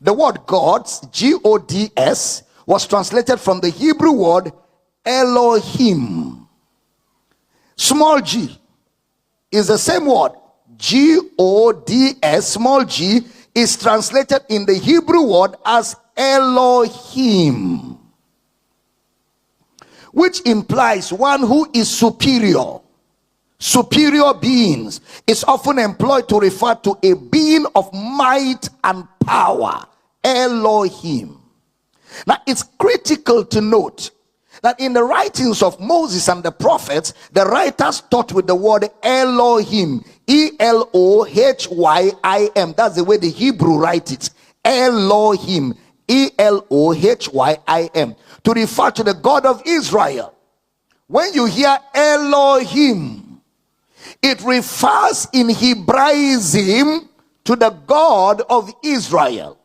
The word gods, G-O-D-S, was translated from the Hebrew word Elohim. Small g is the same word. G-O-D-S, small g, is translated in the Hebrew word as Elohim, which implies one who is superior. Superior beings is often employed to refer to a being of might and power. Elohim. Now, it's critical to note that in the writings of Moses and the prophets, the writers taught with the word Elohim. E-L-O-H-Y-I-M. That's the way the Hebrew writes it. Elohim. E-L-O-H-Y-I-M. To refer to the God of Israel. When you hear Elohim, it refers in Hebraism to the God of Israel.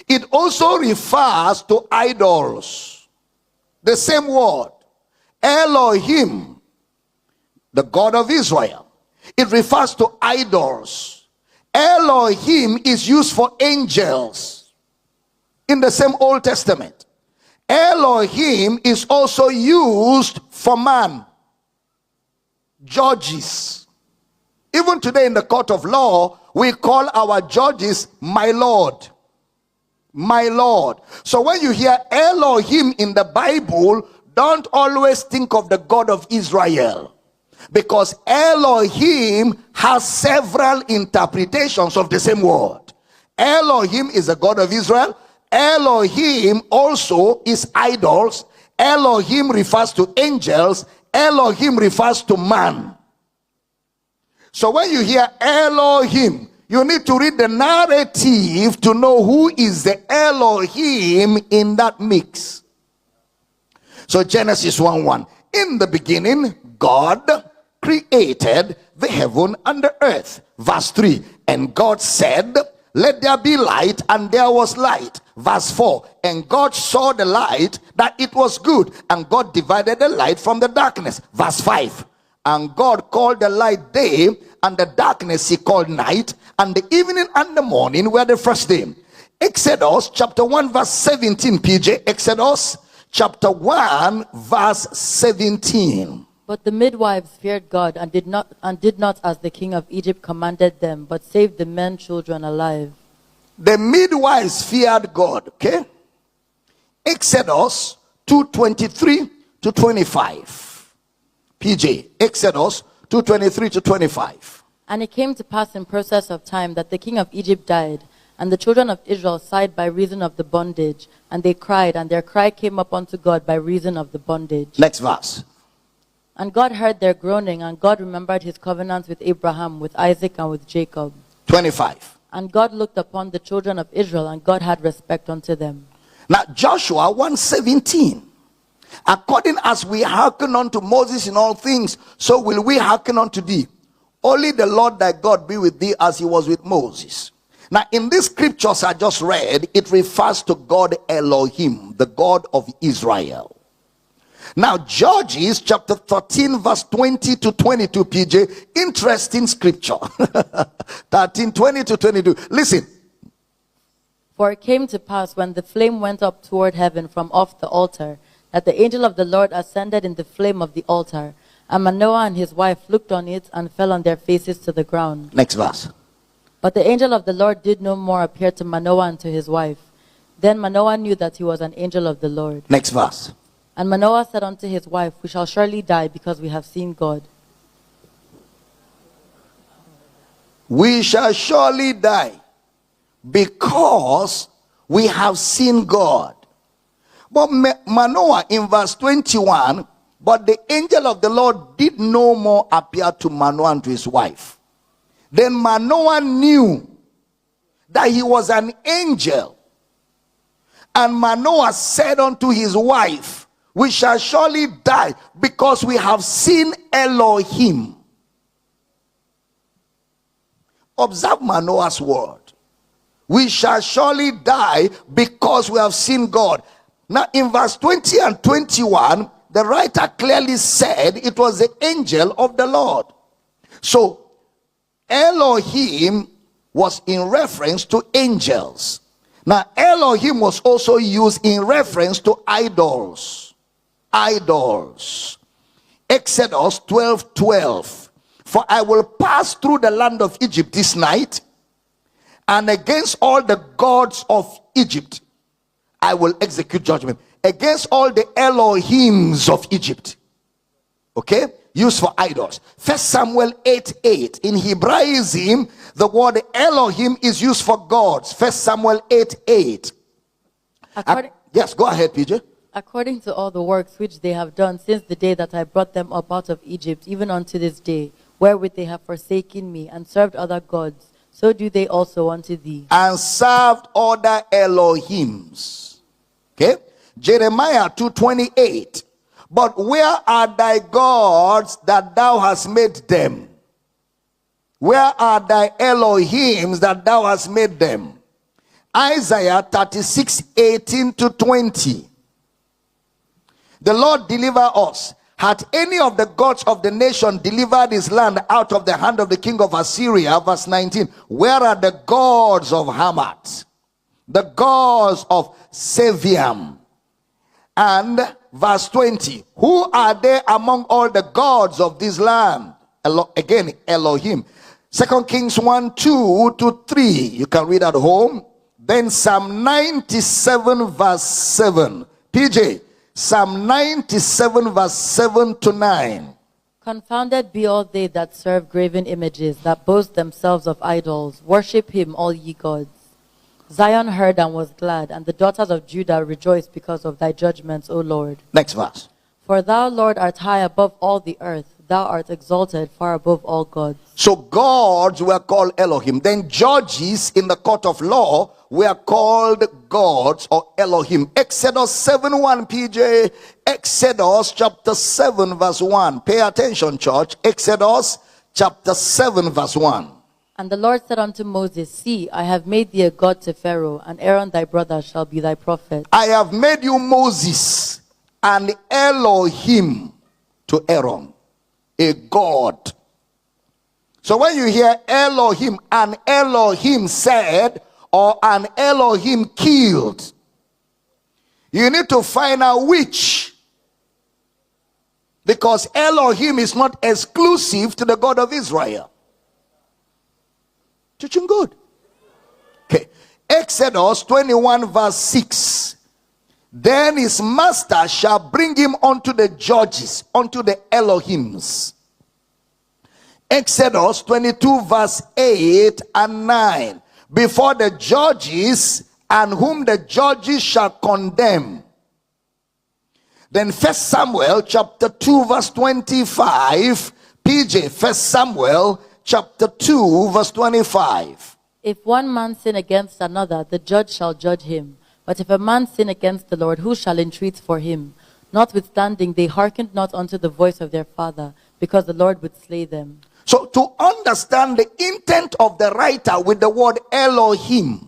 It also refers to idols. The same word, Elohim, the God of Israel. It refers to idols. Elohim is used for angels in the same Old Testament. Elohim is also used for man. Judges. Even today in the court of law, we call our judges my Lord. My Lord. So when you hear Elohim in the Bible, don't always think of the God of Israel, because Elohim has several interpretations of the same word. Elohim is the God of Israel. Elohim also is idols. Elohim refers to angels. Elohim refers to man. So when you hear Elohim, you need to read the narrative to know who is the Elohim in that mix. So Genesis 1:1. In the beginning, God created the heaven and the earth. Verse 3. And God said, let there be light, and there was light. Verse 4. And God saw the light, that it was good, and God divided the light from the darkness. Verse 5. And God called the light day, and the darkness he called night, and the evening and the morning were the first day. Exodus chapter 1 verse 17, PJ. Exodus chapter 1 verse 17. But the midwives feared God and did not as the king of Egypt commanded them, but saved the men children alive. The midwives feared God. Okay. Exodus 2:23 to 25. PJ. Exodus 2:23 to 25. And it came to pass in process of time that the king of Egypt died, and the children of Israel sighed by reason of the bondage, and they cried, and their cry came up unto God by reason of the bondage. Next verse. And God heard their groaning, and God remembered his covenant with Abraham, with Isaac, and with Jacob. 25. And God looked upon the children of Israel, and God had respect unto them. Now Joshua 1:17. According as we hearken unto Moses in all things, so will we hearken unto thee. Only the Lord thy God be with thee as he was with Moses. Now in these scriptures I just read, it refers to God Elohim, the God of Israel. Now Judges chapter 13 verse 20 to 22, PJ. Interesting scripture. 13, 20 to 22. Listen. For it came to pass when the flame went up toward heaven from off the altar, that the angel of the Lord ascended in the flame of the altar. And Manoah and his wife looked on it and fell on their faces to the ground. Next verse. But the angel of the Lord did no more appear to Manoah and to his wife. Then Manoah knew that he was an angel of the Lord. Next verse. And Manoah said unto his wife, we shall surely die because we have seen God. We shall surely die because we have seen God. But Manoah in verse 21, but the angel of the Lord did no more appear to Manoah and to his wife. Then Manoah knew that he was an angel. And Manoah said unto his wife, we shall surely die because we have seen Elohim. Observe Manoah's word. We shall surely die because we have seen God. Now in verse 20 and 21, the writer clearly said it was the angel of the Lord. So Elohim was in reference to angels. Now, Elohim was also used in reference to idols. Idols. Exodus 12:12. For I will pass through the land of Egypt this night, and against all the gods of Egypt I will execute judgment. Against all the Elohims of Egypt. Okay? Used for idols. 1 Samuel 8:8. In Hebraism, the word Elohim is used for gods. 1 Samuel 8:8. Yes, go ahead, PJ. According to all the works which they have done since the day that I brought them up out of Egypt, even unto this day, wherewith they have forsaken me and served other gods, so do they also unto thee. And served other Elohims. Okay? Jeremiah 2:28. But where are thy gods that thou hast made them? Where are thy Elohims that thou hast made them? Isaiah 36:18-20. The Lord deliver us. Had any of the gods of the nation delivered his land out of the hand of the king of Assyria? Verse 19. Where are the gods of Hamath? The gods of Seviam? And verse 20. Who are they among all the gods of this land? Again, Elohim. 2 Kings 1:2-3. You can read at home. Then Psalm 97 verse 7. PJ. Psalm 97 verse 7-9. Confounded be all they that serve graven images, that boast themselves of idols. Worship him, all ye gods. Zion heard and was glad, and the daughters of Judah rejoiced because of thy judgments, O Lord. Next verse. For thou, Lord, art high above all the earth. Thou art exalted far above all gods. So gods were called Elohim. Then judges in the court of law were called gods or Elohim. Exodus 7:1, PJ. Exodus chapter 7 verse 1. Pay attention, church. Exodus chapter 7 verse 1. And the Lord said unto Moses, See, I have made thee a god to Pharaoh, and Aaron thy brother shall be thy prophet. I have made you Moses and Elohim to Aaron, a god. So when you hear Elohim, an Elohim said, or an Elohim killed, you need to find out which. Because Elohim is not exclusive to the God of Israel. Teaching good. Okay. Exodus 21 verse 6. Then his master shall bring him unto the judges, unto the Elohims. Exodus 22 verse 8 and 9. Before the judges, and whom the judges shall condemn. Then 1 Samuel chapter 2 verse 25. PJ, 1 Samuel chapter 2 verse 25. If one man sin against another, the judge shall judge him. But if a man sin against the Lord, who shall entreat for him? Notwithstanding, they hearkened not unto the voice of their father, because the Lord would slay them. So to understand the intent of the writer with the word Elohim,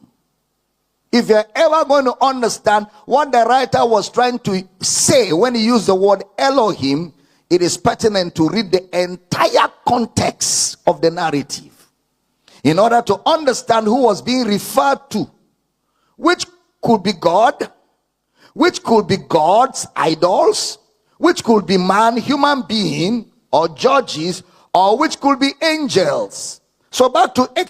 if you're ever going to understand what the writer was trying to say when he used the word Elohim, it is pertinent to read the entire context of the narrative in order to understand who was being referred to, which could be God, which could be God's idols, which could be man, human being, or judges, or which could be angels. So back to